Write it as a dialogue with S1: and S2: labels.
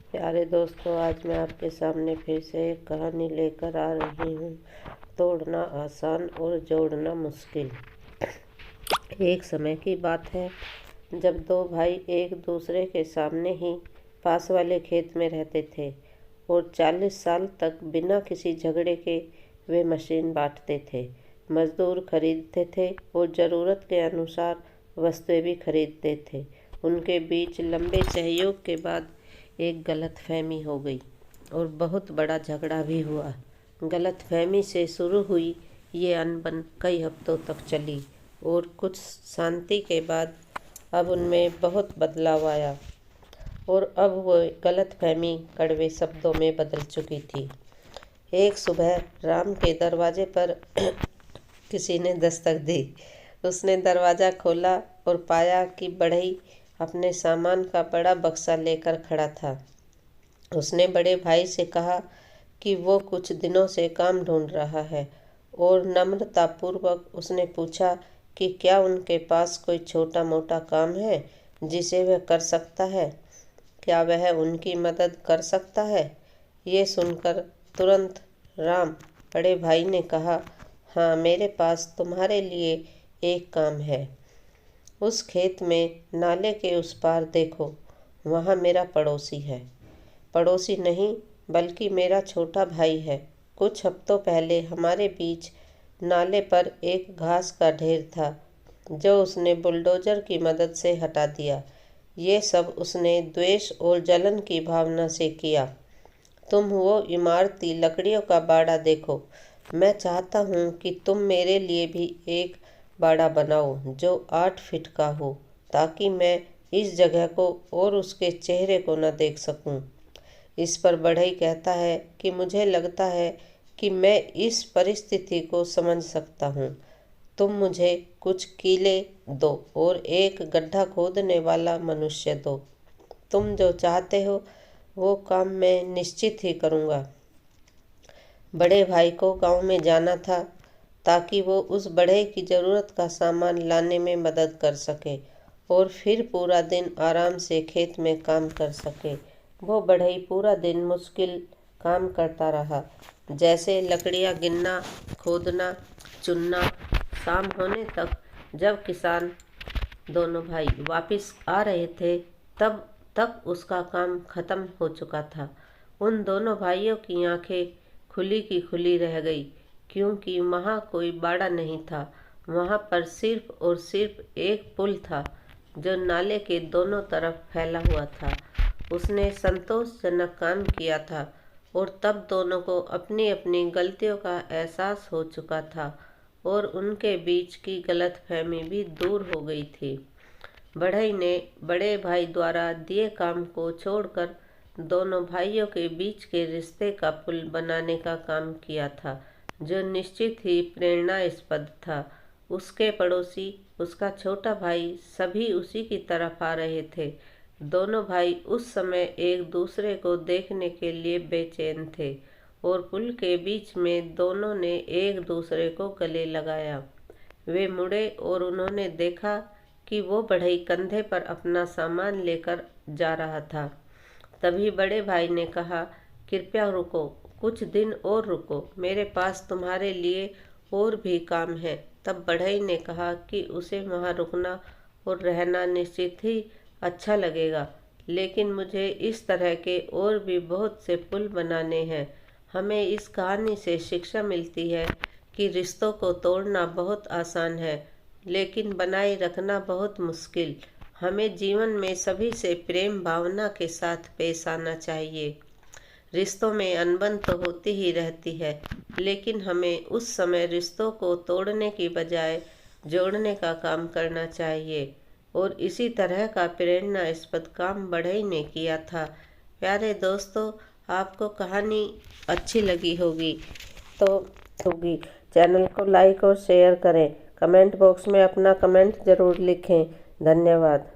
S1: प्यारे दोस्तों, आज मैं आपके सामने फिर से एक कहानी लेकर आ रही हूँ। तोड़ना आसान और जोड़ना मुश्किल। एक समय की बात है जब दो भाई एक दूसरे के सामने ही पास वाले खेत में रहते थे और 40 साल तक बिना किसी झगड़े के वे मशीन बांटते थे, मजदूर खरीदते थे और ज़रूरत के अनुसार वस्तुएं भी खरीदते थे। उनके बीच लंबे सहयोग के बाद एक गलतफहमी हो गई और बहुत बड़ा झगड़ा भी हुआ। गलतफहमी से शुरू हुई ये अनबन कई हफ्तों तक चली और कुछ शांति के बाद अब उनमें बहुत बदलाव आया और अब वो गलतफहमी कड़वे शब्दों में बदल चुकी थी। एक सुबह राम के दरवाजे पर किसी ने दस्तक दी। उसने दरवाज़ा खोला और पाया कि बढ़ई अपने सामान का बड़ा बक्सा लेकर खड़ा था। उसने बड़े भाई से कहा कि वो कुछ दिनों से काम ढूंढ रहा है और नम्रतापूर्वक उसने पूछा कि क्या उनके पास कोई छोटा मोटा काम है जिसे वह कर सकता है, क्या वह उनकी मदद कर सकता है। ये सुनकर तुरंत राम बड़े भाई ने कहा, हाँ, मेरे पास तुम्हारे लिए एक काम है। उस खेत में नाले के उस पार देखो, वहाँ मेरा पड़ोसी है। पड़ोसी नहीं बल्कि मेरा छोटा भाई है। कुछ हफ्तों पहले हमारे बीच नाले पर एक घास का ढेर था जो उसने बुलडोज़र की मदद से हटा दिया। ये सब उसने द्वेष और जलन की भावना से किया। तुम वो इमारती लकड़ियों का बाड़ा देखो। मैं चाहता हूँ कि तुम मेरे लिए भी एक बाड़ा बनाओ जो 8 फीट का हो, ताकि मैं इस जगह को और उसके चेहरे को न देख सकूं। इस पर बढ़ई कहता है कि मुझे लगता है कि मैं इस परिस्थिति को समझ सकता हूँ। तुम मुझे कुछ कीले दो और एक गड्ढा खोदने वाला मनुष्य दो। तुम जो चाहते हो वो काम मैं निश्चित ही करूँगा। बड़े भाई को गांव में जाना था ताकि वो उस बढ़ई की ज़रूरत का सामान लाने में मदद कर सके और फिर पूरा दिन आराम से खेत में काम कर सके। वो बढ़ई पूरा दिन मुश्किल काम करता रहा, जैसे लकड़ियाँ गिनना, खोदना, चुनना। शाम होने तक जब किसान दोनों भाई वापस आ रहे थे तब तक उसका काम खत्म हो चुका था। उन दोनों भाइयों की आंखें खुली की खुली रह गई, क्योंकि वहाँ कोई बाड़ा नहीं था। वहाँ पर सिर्फ और सिर्फ एक पुल था जो नाले के दोनों तरफ फैला हुआ था। उसने संतोषजनक काम किया था और तब दोनों को अपनी अपनी गलतियों का एहसास हो चुका था और उनके बीच की गलतफहमी भी दूर हो गई थी। बढ़ई ने बड़े भाई द्वारा दिए काम को छोड़कर दोनों भाइयों के बीच के रिश्ते का पुल बनाने का काम किया था, जो निश्चित ही प्रेरणास्पद था। उसके पड़ोसी, उसका छोटा भाई, सभी उसी की तरफ आ रहे थे। दोनों भाई उस समय एक दूसरे को देखने के लिए बेचैन थे और पुल के बीच में दोनों ने एक दूसरे को गले लगाया। वे मुड़े और उन्होंने देखा कि वो बढ़ई कंधे पर अपना सामान लेकर जा रहा था। तभी बड़े भाई ने कहा, कृपया रुको, कुछ दिन और रुको, मेरे पास तुम्हारे लिए और भी काम है। तब बढ़ई ने कहा कि उसे वहाँ रुकना और रहना निश्चित ही अच्छा लगेगा, लेकिन मुझे इस तरह के और भी बहुत से पुल बनाने हैं। हमें इस कहानी से शिक्षा मिलती है कि रिश्तों को तोड़ना बहुत आसान है, लेकिन बनाए रखना बहुत मुश्किल। हमें जीवन में सभी से प्रेम भावना के साथ पेश आना चाहिए। रिश्तों में अनबन तो होती ही रहती है, लेकिन हमें उस समय रिश्तों को तोड़ने की बजाय जोड़ने का काम करना चाहिए। और इसी तरह का प्रेरणास्पद काम बढ़ई ने किया था। प्यारे दोस्तों, आपको कहानी अच्छी लगी होगी तो चैनल को लाइक और शेयर करें। कमेंट बॉक्स में अपना कमेंट ज़रूर लिखें। धन्यवाद।